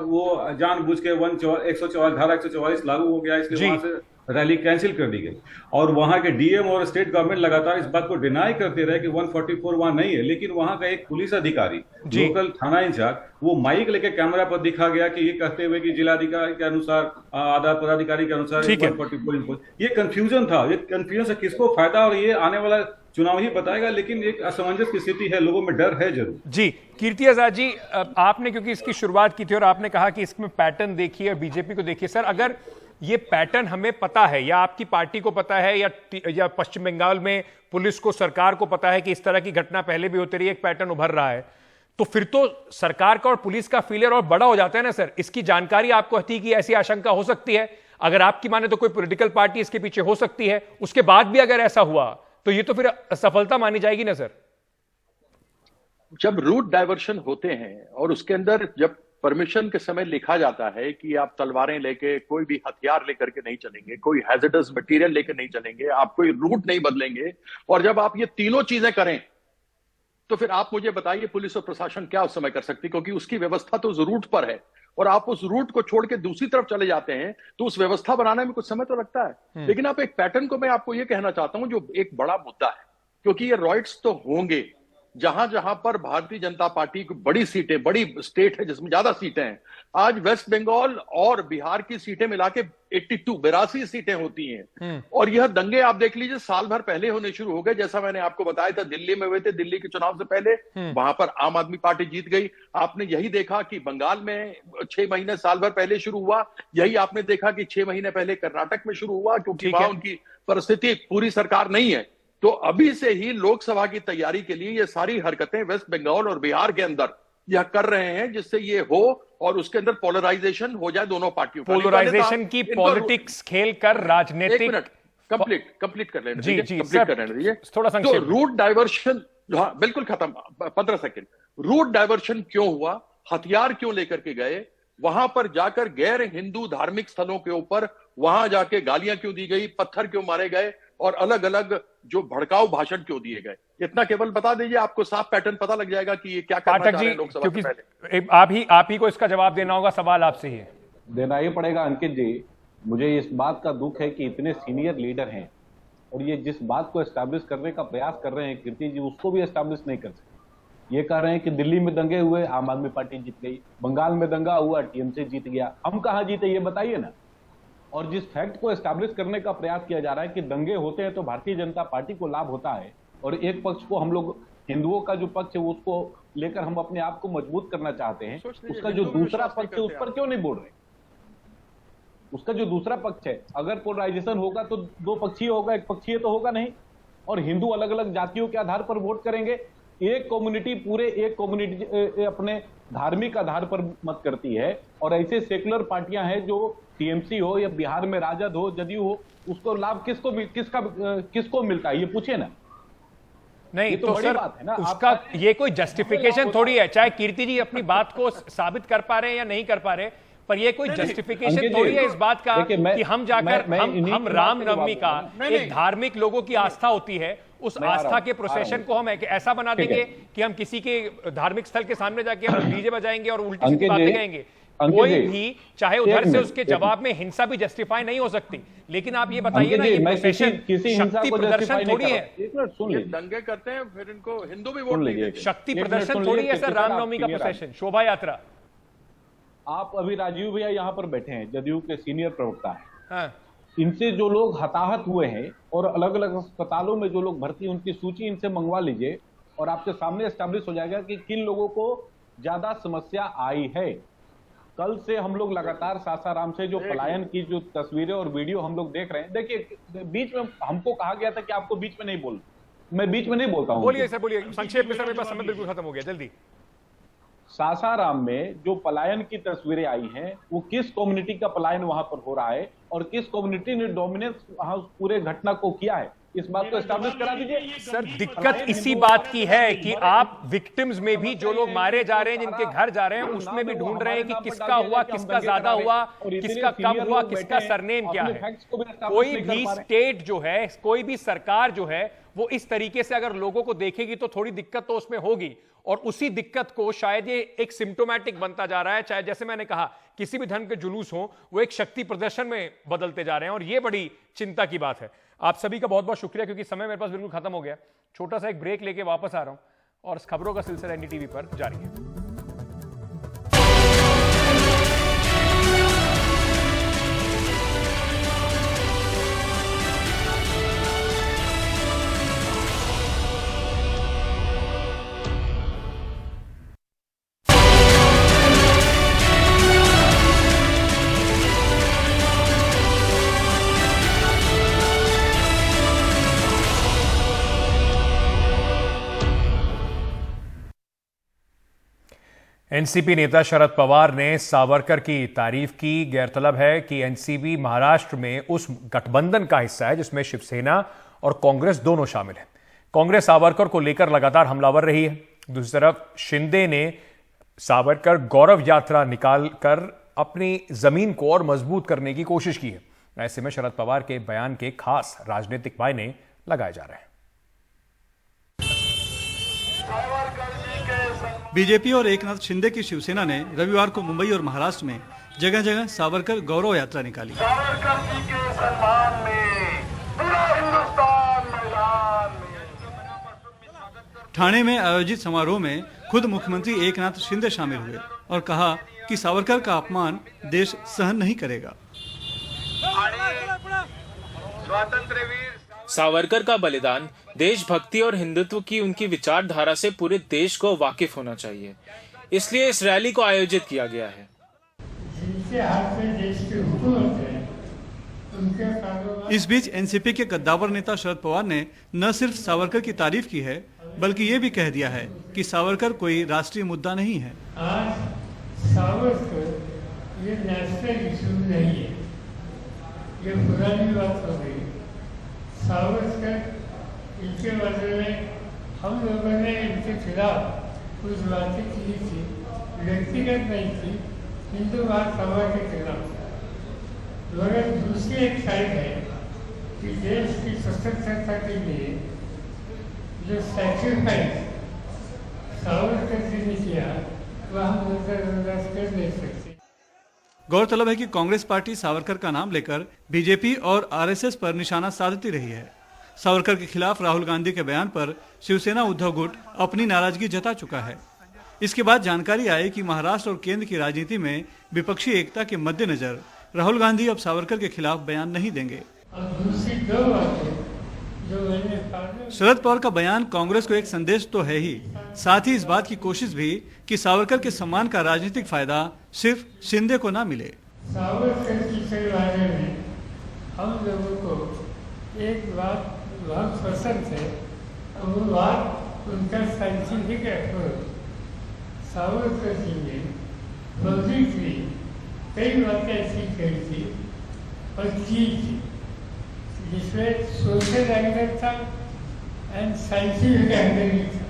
[SPEAKER 14] वो जानबूझ के 144 लागू हो गया, इसलिए वहां से रैली कैंसिल कर दी गई। और वहां के डीएम और स्टेट गवर्नमेंट लगातार इस बात को डिनाई करते रहे कि 144 वहां नहीं है, लेकिन वहां का एक पुलिस अधिकारी, लोकल थाना इंचार्ज, वो माइक लेके कैमरा पर दिखा गया कि ये कहते हुए कि जिलाधिकारी के अनुसार, आधा पदाधिकारी के अनुसार 144। ये कंफ्यूजन था, ये कंफ्यूजन से किसको फायदा, और ये आने वाला चुनाव ही बताएगा, लेकिन एक असमंजस की स्थिति है, लोगों में डर है जरूर।
[SPEAKER 1] जी कीर्ति आजाद जी, आपने क्योंकि इसकी शुरुआत की थी और आपने कहा कि इसमें पैटर्न देखिए और बीजेपी को देखिए, सर अगर ये पैटर्न हमें पता है, या आपकी पार्टी को पता है, या पश्चिम बंगाल में पुलिस को, सरकार को पता है कि इस तरह की घटना पहले भी होती रही, एक पैटर्न उभर रहा है, तो फिर तो सरकार का और पुलिस का फेलियर और बड़ा हो जाता है ना सर। इसकी जानकारी आपको थी कि ऐसी आशंका हो सकती है, अगर आपकी माने तो कोई पॉलिटिकल पार्टी इसके पीछे हो सकती है, उसके बाद भी अगर ऐसा हुआ तो ये तो फिर असफलता मानी जाएगी ना सर।
[SPEAKER 11] जब रूट डाइवर्शन होते हैं और उसके अंदर जब परमिशन के समय लिखा जाता है कि आप तलवारें लेके, कोई भी हथियार लेकर के नहीं चलेंगे, कोई हैजर्डस मटेरियल लेकर नहीं चलेंगे, आप कोई रूट नहीं बदलेंगे, और जब आप ये तीनों चीजें करें तो फिर आप मुझे बताइए पुलिस और प्रशासन क्या उस समय कर सकती, क्योंकि उसकी व्यवस्था तो उस रूट पर है, और आप उस रूट को छोड़ के दूसरी तरफ चले जाते हैं तो उस व्यवस्था बनाने में कुछ समय तो लगता है। लेकिन आप एक पैटर्न को मैं आपको ये कहना चाहता हूं जो एक बड़ा मुद्दा है, क्योंकि ये रॉयट्स तो होंगे जहां जहां पर भारतीय जनता पार्टी की बड़ी सीटें, बड़ी स्टेट है जिसमें ज्यादा सीटें हैं। आज वेस्ट बंगाल और बिहार की सीटें मिला के 82 सीटें होती हैं, और यह दंगे आप देख लीजिए साल भर पहले होने शुरू हो गए। जैसा मैंने आपको बताया था, दिल्ली में हुए थे, दिल्ली के चुनाव से पहले वहां पर आम आदमी पार्टी जीत गई। आपने यही देखा कि बंगाल में 6 महीने साल भर पहले शुरू हुआ, यही आपने देखा कि 6 महीने पहले कर्नाटक में शुरू हुआ, क्योंकि वहां उनकी परिस्थिति पूरी सरकार नहीं है। तो अभी से ही लोकसभा की तैयारी के लिए ये सारी हरकतें वेस्ट बंगाल और बिहार के अंदर यह कर रहे हैं, जिससे ये हो और उसके अंदर पोलराइजेशन हो जाए दोनों पार्टियों का।
[SPEAKER 1] पोलराइजेशन की पॉलिटिक्स खेल कर राजनीतिक।
[SPEAKER 11] एक मिनट, कंप्लीट कर लेने
[SPEAKER 1] दीजिए,
[SPEAKER 11] कंप्लीट कर लेने दीजिए
[SPEAKER 1] थोड़ा संक्षेप।
[SPEAKER 11] तो रूट डाइवर्शन, हाँ बिल्कुल खत्म, 15 सेकंड। रूट डाइवर्शन क्यों हुआ, हथियार क्यों लेकर के गए, वहां पर जाकर गैर हिंदू धार्मिक स्थलों के ऊपर वहां जाके गालियां क्यों दी गई, पत्थर क्यों मारे गए और अलग अलग जो भड़काऊ भाषण क्यों दिए गए? इतना केवल बता दीजिए, आपको साफ पैटर्न पता लग जाएगा कि ये क्या करना चाह रहे हैं लोकसभा से पहले।
[SPEAKER 1] आप ही को इसका जवाब देना होगा, सवाल आपसे ही है।
[SPEAKER 12] देना ही पड़ेगा अंकित जी। मुझे इस बात का दुख है कि इतने सीनियर लीडर हैं और ये जिस बात को एस्टैब्लिश करने का प्रयास कर रहे हैं कीर्ति जी, उसको भी एस्टैब्लिश नहीं कर सकते। ये कह रहे हैं कि दिल्ली में दंगे हुए, आम आदमी पार्टी जीत गई, बंगाल में दंगा हुआ, टीएमसी जीत गया। हम कहां जीते ये बताइए ना। और जिस फैक्ट को एस्टैब्लिश करने का प्रयास किया जा रहा है कि दंगे होते हैं तो भारतीय जनता पार्टी को लाभ होता है, और एक पक्ष को हम लोग हिंदुओं का जो पक्ष है उसको लेकर हम अपने आप को मजबूत करना चाहते हैं, उसका जो दूसरा पक्ष है उस पर क्यों नहीं बोल रहे? उसका जो दूसरा पक्ष है, अगर पोलराइजेशन होगा तो दो पक्षीय होगा, एक पक्षीय तो होगा नहीं। और हिंदू अलग अलग जातियों के आधार पर वोट करेंगे, एक कम्युनिटी पूरे एक कम्युनिटी अपने धार्मिक आधार पर मत करती है। और ऐसे सेकुलर पार्टियां हैं जो टीएमसी हो या बिहार में राजद हो, जदयू हो, उसको लाभ किसको मिलता है ये पूछे ना।
[SPEAKER 1] नहीं
[SPEAKER 12] तो
[SPEAKER 1] सर
[SPEAKER 12] बात है ना,
[SPEAKER 1] उसका ये कोई जस्टिफिकेशन थोड़ी है, चाहे कीर्ति जी अपनी बात को साबित कर पा रहे हैं या नहीं कर पा रहे, पर ये कोई जस्टिफिकेशन थोड़ी है इस बात का कि हम जाकर हम रामनवमी का एक धार्मिक लोगों की आस्था होती है, उस आस्था के प्रोसेशन को हम ऐसा बना देंगे कि हम किसी के धार्मिक स्थल के सामने जाके हम डीजे बजाएंगे और उल्टी सीधी बातें कहेंगे। कोई भी चाहे उधर से उसके जवाब में हिंसा भी जस्टिफाई नहीं हो सकती, लेकिन आप ये बताइए ना, ये प्रोसेशन शक्ति प्रदर्शन थोड़ी है।
[SPEAKER 11] ये दंगे करते हैं फिर इनको हिंदू भी वोट नहीं देते।
[SPEAKER 1] शक्ति प्रदर्शन थोड़ी है सर रामनवमी का प्रोसेशन, शोभा यात्रा।
[SPEAKER 12] आप अभी राजीव भैया यहाँ पर बैठे हैं, जदयू के सीनियर प्रवक्ता है।
[SPEAKER 1] हाँ।
[SPEAKER 12] इनसे जो लोग हताहत हुए हैं और अलग अलग अस्पतालों में जो लोग भर्ती, उनकी सूची इनसे मंगवा लीजिए और आपके सामने एस्टैब्लिश हो जाएगा कि किन लोगों को ज्यादा समस्या आई है। कल से हम लोग लगातार सासाराम से जो पलायन की जो तस्वीरें और वीडियो हम लोग देख रहे हैं, देखिए बीच में हमको कहा गया था कि आपको बीच में नहीं बोल, मैं बीच में नहीं बोलता हूँ।
[SPEAKER 1] बोलिए सर, बोलिए संक्षेप में, सर मेरे पास समय बिल्कुल खत्म हो गया, जल्दी।
[SPEAKER 12] सासाराम में जो पलायन की तस्वीरें आई हैं, वो किस कम्युनिटी का पलायन वहां पर हो रहा है और किस कम्युनिटी ने डोमिनेंस वहां पूरे घटना को किया है, इस बात को एस्टैब्लिश करा दीजिए।
[SPEAKER 1] सर दिक्कत इसी बात की है कि आप विक्टिम्स में भी जो लोग मारे जा रहे हैं, जिनके घर जा रहे हैं, उसमें भी ढूंढ रहे हैं कि किसका हुआ, किसका ज्यादा हुआ, किसका कम हुआ, किसका सरनेम क्या है। कोई भी स्टेट जो है, कोई भी सरकार जो है, वो इस तरीके से अगर लोगों को देखेगी तो थोड़ी दिक्कत तो उसमें होगी। और उसी दिक्कत को शायद ये एक सिम्टोमैटिक बनता जा रहा है, चाहे जैसे मैंने कहा किसी भी धर्म के जुलूस हो, वो एक शक्ति प्रदर्शन में बदलते जा रहे हैं, और ये बड़ी चिंता की बात है। आप सभी का बहुत बहुत शुक्रिया, क्योंकि समय मेरे पास बिल्कुल खत्म हो गया। छोटा सा एक ब्रेक लेके वापस आ रहा हूं और इस खबरों का सिलसिला एनडीटीवी पर जारी है। एनसीपी नेता शरद पवार ने सावरकर की तारीफ की। गौरतलब है कि एनसीपी महाराष्ट्र में उस गठबंधन का हिस्सा है जिसमें शिवसेना और कांग्रेस दोनों शामिल हैं। कांग्रेस सावरकर को लेकर लगातार हमलावर रही है। दूसरी तरफ शिंदे ने सावरकर गौरव यात्रा निकालकर अपनी जमीन को और मजबूत करने की कोशिश की है। ऐसे में शरद पवार के बयान के खास राजनीतिक मायने लगाए जा रहे हैं।
[SPEAKER 15] बीजेपी और एकनाथ शिंदे की शिवसेना ने रविवार को मुंबई और महाराष्ट्र में जगह जगह सावरकर गौरव यात्रा निकाली।
[SPEAKER 16] सावरकर जी के सम्मान में पूरा हिंदुस्तान मैदान में।
[SPEAKER 15] ठाणे में आयोजित समारोह में खुद मुख्यमंत्री एकनाथ शिंदे शामिल हुए और कहा कि सावरकर का अपमान देश सहन नहीं करेगा।
[SPEAKER 17] सावरकर का बलिदान देशभक्ति और हिंदुत्व की उनकी विचारधारा से पूरे देश को वाकिफ होना चाहिए, इसलिए इस रैली को आयोजित किया गया है।
[SPEAKER 15] इस बीच एनसीपी के कद्दावर नेता शरद पवार ने न सिर्फ सावरकर की तारीफ की है, बल्कि ये भी कह दिया है कि सावरकर कोई राष्ट्रीय मुद्दा नहीं है।
[SPEAKER 18] आज सावरकर ये नेशनल इशू नहीं है, ये पुरानी बात हो गई। सावरकर इनके बारे में हम लोगों ने इनके खिलाफ कुछ बातें की थी, व्यक्तिगत नहीं थी, हिंदूवाद सभा के खिलाफ था। मगर दूसरी एक साइड है कि देश की स्वतंत्रता के लिए जो सैक्रिफाइस सावरकर जी ने किया वह हम नजरअंदाज कर नहीं सकते।
[SPEAKER 15] गौरतलब है कि कांग्रेस पार्टी सावरकर का नाम लेकर बीजेपी और आरएसएस पर निशाना साधती रही है। सावरकर के खिलाफ राहुल गांधी के बयान पर शिवसेना उद्धव गुट अपनी नाराजगी जता चुका है। इसके बाद जानकारी आई कि महाराष्ट्र और केंद्र की राजनीति में विपक्षी एकता के मद्देनजर राहुल गांधी अब सावरकर के खिलाफ बयान नहीं देंगे। शरद पवार का बयान कांग्रेस को एक संदेश तो है ही, साथ ही इस बात की कोशिश भी कि सावरकर के सम्मान का राजनीतिक फायदा सिर्फ शिंदे को ना मिले।
[SPEAKER 18] सावरकर की के बारे में हम लोगों को एक बात बहुत पसंद है, वो बात उनका साइंटिफिक अप्रोच। सावरकर जी ने पब्लिकली कई बातें ऐसी कही थी और की थी जिसमें सोशल एंगल था एंड साइंटिफिक एंगल भी था।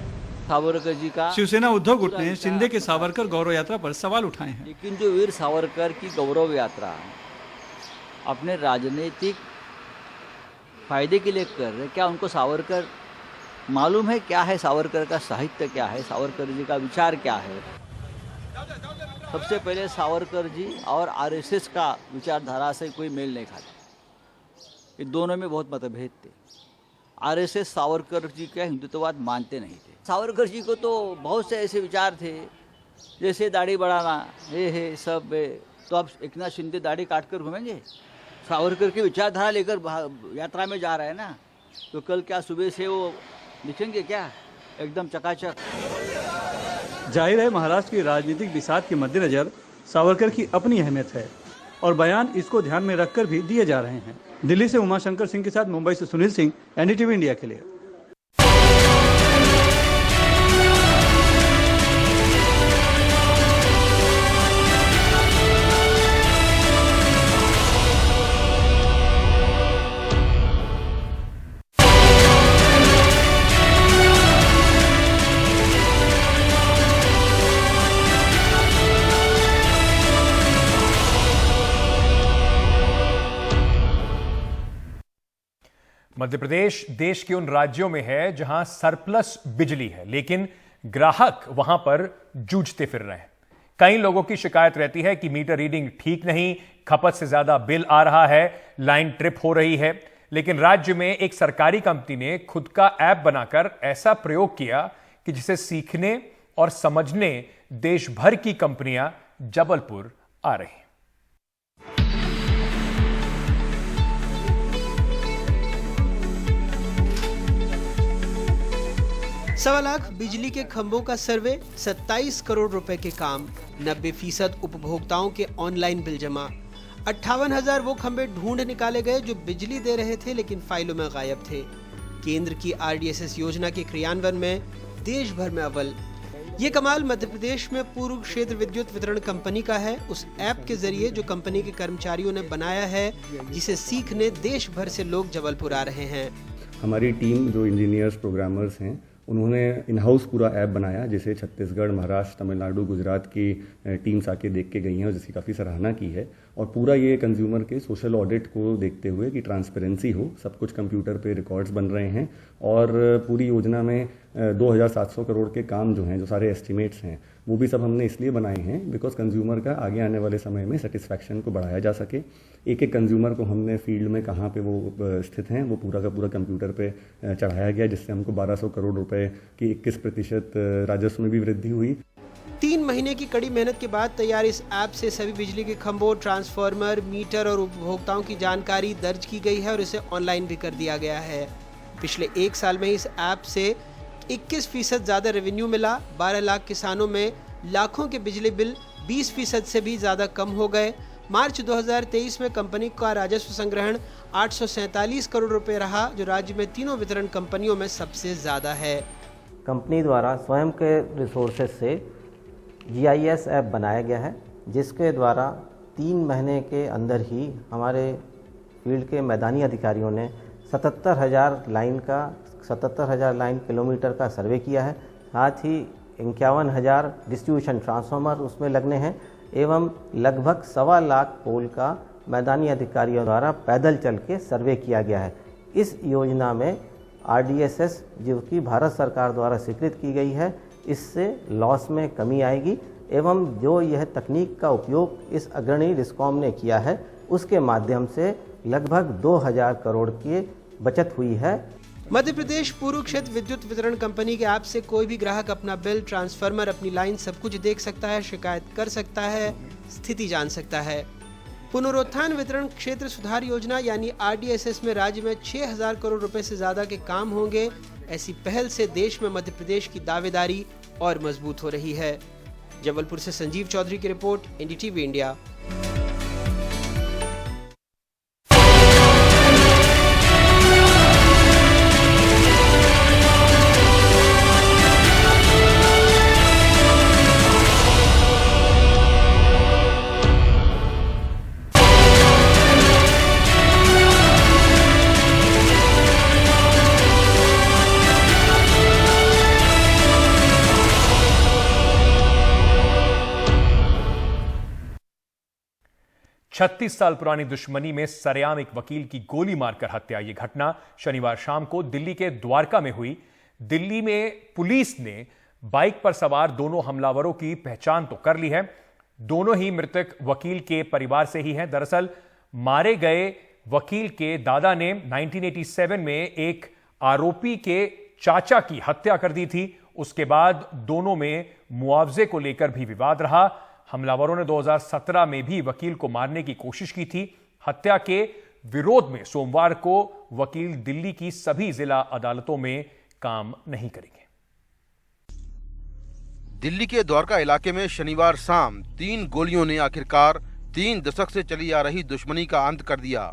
[SPEAKER 19] सावरकर जी का
[SPEAKER 15] शिवसेना उद्धव गुट ने शिंदे के सावरकर गौरव यात्रा पर सवाल उठाए हैं।
[SPEAKER 19] लेकिन जो वीर सावरकर की गौरव यात्रा अपने राजनीतिक फायदे के लिए कर रहे, क्या उनको सावरकर मालूम है क्या है, सावरकर का साहित्य क्या है, सावरकर जी का विचार क्या है? सबसे पहले सावरकर जी और आरएसएस का विचारधारा से कोई मेल नहीं खाता। ये दोनों में बहुत मतभेद थे। आरएसएस सावरकर जी का हिंदुत्ववाद मानते नहीं थे। सावरकर जी को तो बहुत से ऐसे विचार थे जैसे दाढ़ी बढ़ाना, ये है सब। तो अब एकनाथ शिंदे दाढ़ी काट कर घूमेंगे? सावरकर की विचारधारा लेकर यात्रा में जा रहे हैं ना, तो कल क्या सुबह से वो दिखेंगे क्या एकदम चकाचक?
[SPEAKER 15] जाहिर है महाराष्ट्र की राजनीतिक बिसात के मद्देनजर सावरकर की अपनी अहमियत है और बयान इसको ध्यान में रखकर भी दिए जा रहे हैं। दिल्ली से उमाशंकर सिंह के साथ मुंबई से सुनील सिंह, एनडीटीवी इंडिया के लिए।
[SPEAKER 1] मध्य प्रदेश देश के उन राज्यों में है जहां सरप्लस बिजली है, लेकिन ग्राहक वहां पर जूझते फिर रहे हैं। कई लोगों की शिकायत रहती है कि मीटर रीडिंग ठीक नहीं, खपत से ज्यादा बिल आ रहा है, लाइन ट्रिप हो रही है। लेकिन राज्य में एक सरकारी कंपनी ने खुद का ऐप बनाकर ऐसा प्रयोग किया कि जिसे सीखने और समझने देश भर की कंपनियां जबलपुर आ रही हैं।
[SPEAKER 20] 1.25 लाख बिजली के खंभों का सर्वे, 27 करोड़ रुपए के काम, 90% उपभोक्ताओं के ऑनलाइन बिल जमा। 58,000 वो खंभे ढूंढ निकाले गए जो बिजली दे रहे थे लेकिन फाइलों में गायब थे। केंद्र की RDSS योजना के क्रियान्वयन में देश भर में अव्वल। ये कमाल मध्य प्रदेश में पूर्व क्षेत्र विद्युत वितरण कंपनी का है। उस ऐप के जरिए जो कंपनी के कर्मचारियों ने बनाया है, जिसे सीखने देश भर से लोग जबलपुर आ रहे हैं।
[SPEAKER 21] हमारी टीम जो इंजीनियर्स प्रोग्रामर्स हैं, उन्होंने इन हाउस पूरा ऐप बनाया जिसे छत्तीसगढ़, महाराष्ट्र, तमिलनाडु, गुजरात की टीम्स आके देख के गई हैं और जिसकी काफ़ी सराहना की है। और पूरा ये कंज्यूमर के सोशल ऑडिट को देखते हुए कि ट्रांसपेरेंसी हो, सब कुछ कंप्यूटर पे रिकॉर्ड्स बन रहे हैं और पूरी योजना में 2,700 करोड़ के काम जो हैं, जो सारे एस्टिमेट्स हैं, वो भी सब हमने इसलिए बनाए हैं बिकॉज कंज्यूमर का आगे आने वाले समय में सेटिस्फैक्शन को बढ़ाया जा सके। एक एक कंज्यूमर को हमने फील्ड में कहाँ पे वो स्थित हैं वो पूरा का पूरा कंप्यूटर पे चढ़ाया गया, जिससे हमको 1,200 करोड़ रुपए की 21% राजस्व में भी वृद्धि हुई।
[SPEAKER 20] 3 महीने की कड़ी मेहनत के बाद तैयार इस ऐप से सभी बिजली के खंभों, ट्रांसफार्मर, मीटर और उपभोक्ताओं की जानकारी दर्ज की गई है और इसे ऑनलाइन भी कर दिया गया है। पिछले 1 साल में इस ऐप से 21% ज्यादा रेवेन्यू मिला। 12 लाख किसानों में लाखों के बिजली बिल 20% से भी ज्यादा कम हो गए। मार्च 2023 में कंपनी का राजस्व संग्रहण 847 करोड़ रुपए रहा, जो राज्य में तीनों वितरण कंपनियों में सबसे ज्यादा है।
[SPEAKER 22] कंपनी द्वारा स्वयं के रिसोर्सेज से GIS ऐप बनाया गया है, जिसके द्वारा 3 महीने के अंदर ही हमारे फील्ड के मैदानी अधिकारियों ने 77,000 लाइन किलोमीटर का सर्वे किया है। साथ ही 51,000 डिस्ट्रीब्यूशन ट्रांसफार्मर उसमें लगने हैं, एवं लगभग 1.25 लाख पोल का मैदानी अधिकारियों द्वारा पैदल चल के सर्वे किया गया है। इस योजना में RDSS जो कि भारत सरकार द्वारा स्वीकृत की गई है, इससे लॉस में कमी आएगी एवं जो यह तकनीक का उपयोग इस अग्रणी डिस्कॉम ने किया है उसके माध्यम से लगभग 2000 करोड़ की बचत हुई है।
[SPEAKER 20] मध्य प्रदेश पूर्व क्षेत्र विद्युत वितरण कंपनी के ऐप से कोई भी ग्राहक अपना बिल, ट्रांसफार्मर, अपनी लाइन सब कुछ देख सकता है, शिकायत कर सकता है, स्थिति जान सकता है। पुनरुत्थान वितरण क्षेत्र सुधार योजना यानी RDSS में राज्य में 6000 करोड़ रुपए से ज्यादा के काम होंगे। ऐसी पहल से देश में मध्य प्रदेश की दावेदारी और मजबूत हो रही है। जबलपुर से संजीव चौधरी की रिपोर्ट, NDTV इंडिया।
[SPEAKER 1] छत्तीस साल पुरानी दुश्मनी में सरेआम एक वकील की गोली मारकर हत्या। यह घटना शनिवार शाम को दिल्ली के द्वारका में हुई। दिल्ली में पुलिस ने बाइक पर सवार दोनों हमलावरों की पहचान तो कर ली है। दोनों ही मृतक वकील के परिवार से ही हैं। दरअसल मारे गए वकील के दादा ने 1987 में एक आरोपी के चाचा की हत्या कर दी थी। उसके बाद दोनों में मुआवजे को लेकर भी विवाद रहा। हमलावरों ने 2017 में भी वकील को मारने की कोशिश की थी। हत्या के विरोध में सोमवार को वकील दिल्ली की सभी जिला अदालतों में काम नहीं करेंगे।
[SPEAKER 2] दिल्ली के द्वारका इलाके में शनिवार शाम 3 गोलियों ने आखिरकार 3 दशक से चली आ रही दुश्मनी का अंत कर दिया।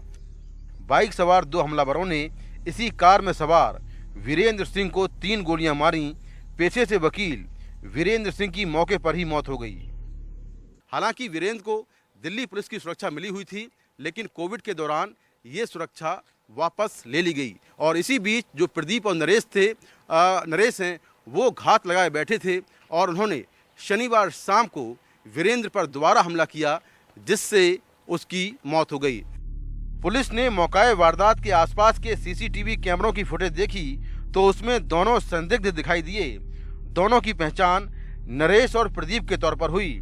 [SPEAKER 2] बाइक सवार 2 हमलावरों ने इसी कार में सवार वीरेंद्र सिंह को 3 गोलियां मारी। पेशे से वकील वीरेंद्र सिंह की मौके पर ही मौत हो गई। हालांकि वीरेंद्र को दिल्ली पुलिस की सुरक्षा मिली हुई थी, लेकिन कोविड के दौरान ये सुरक्षा वापस ले ली गई। और इसी बीच जो प्रदीप और नरेश हैं वो घात लगाए बैठे थे और उन्होंने शनिवार शाम को वीरेंद्र पर दोबारा हमला किया, जिससे उसकी मौत हो गई। पुलिस ने मौकाए वारदात के आसपास के CCTV कैमरों की फुटेज देखी तो उसमें दोनों संदिग्ध दिखाई दिए। दोनों की पहचान नरेश और प्रदीप के तौर पर हुई।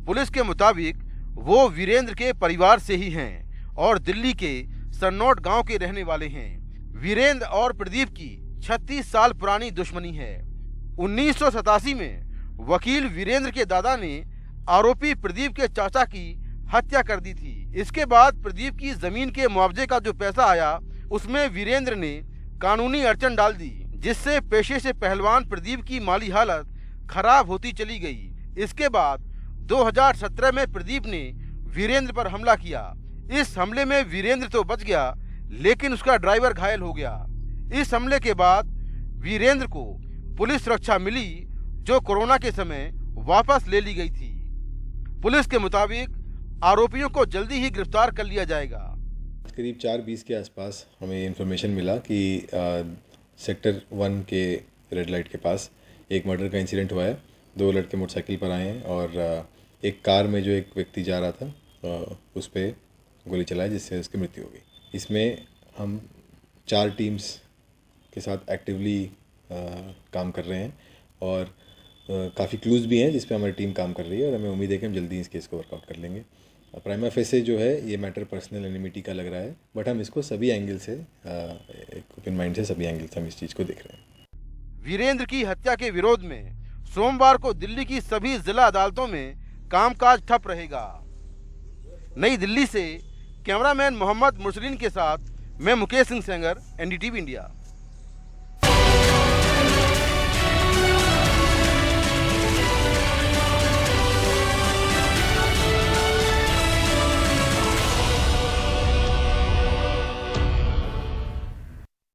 [SPEAKER 2] पुलिस के मुताबिक वो वीरेंद्र के परिवार से ही हैं और दिल्ली के सन्नौट गांव के रहने वाले हैं। वीरेंद्र और प्रदीप की 36 साल पुरानी दुश्मनी है। 1987 में वकील वीरेंद्र के दादा ने आरोपी प्रदीप के चाचा की हत्या कर दी थी। इसके बाद प्रदीप की जमीन के मुआवजे का जो पैसा आया उसमें वीरेंद्र ने कानूनी अड़चन डाल दी, जिससे पेशे से पहलवान प्रदीप की माली हालत खराब होती चली गई। इसके बाद 2017 में प्रदीप ने वीरेंद्र पर हमला किया। इस हमले में वीरेंद्र तो बच गया, लेकिन उसका ड्राइवर घायल हो गया। इस हमले के बाद वीरेंद्र को पुलिस सुरक्षा मिली, जो कोरोना के समय वापस ले ली गई थी। पुलिस के मुताबिक आरोपियों को जल्दी ही गिरफ्तार कर लिया जाएगा।
[SPEAKER 3] करीब 4:20 के आसपास हमें इन्फॉर्मेशन मिला कि सेक्टर 1 के रेड लाइट के पास एक मर्डर का इंसिडेंट हुआ है। 2 लड़के मोटरसाइकिल पर आए हैं और एक कार में जो एक व्यक्ति जा रहा था उस पर गोली चलाई, जिससे उसकी मृत्यु हो गई। इसमें हम 4 टीम्स के साथ एक्टिवली काम कर रहे हैं और काफ़ी क्लूज़ भी हैं जिस पे हमारी टीम काम कर रही है और हमें उम्मीद है कि हम जल्दी इस केस को वर्कआउट कर लेंगे। प्राइमा फेसे जो है ये मैटर पर्सनल एनिमिटी का लग रहा है, बट हम इसको सभी एंगल से एक ओपन माइंड से सभी एंगल से हम इस चीज़ को देख रहे हैं।
[SPEAKER 2] वीरेंद्र की हत्या के विरोध में सोमवार को दिल्ली की सभी जिला अदालतों में कामकाज ठप रहेगा। नई दिल्ली से कैमरामैन मोहम्मद मुरसलीन के साथ मैं मुकेश सिंह सेंगर, NDTV इंडिया।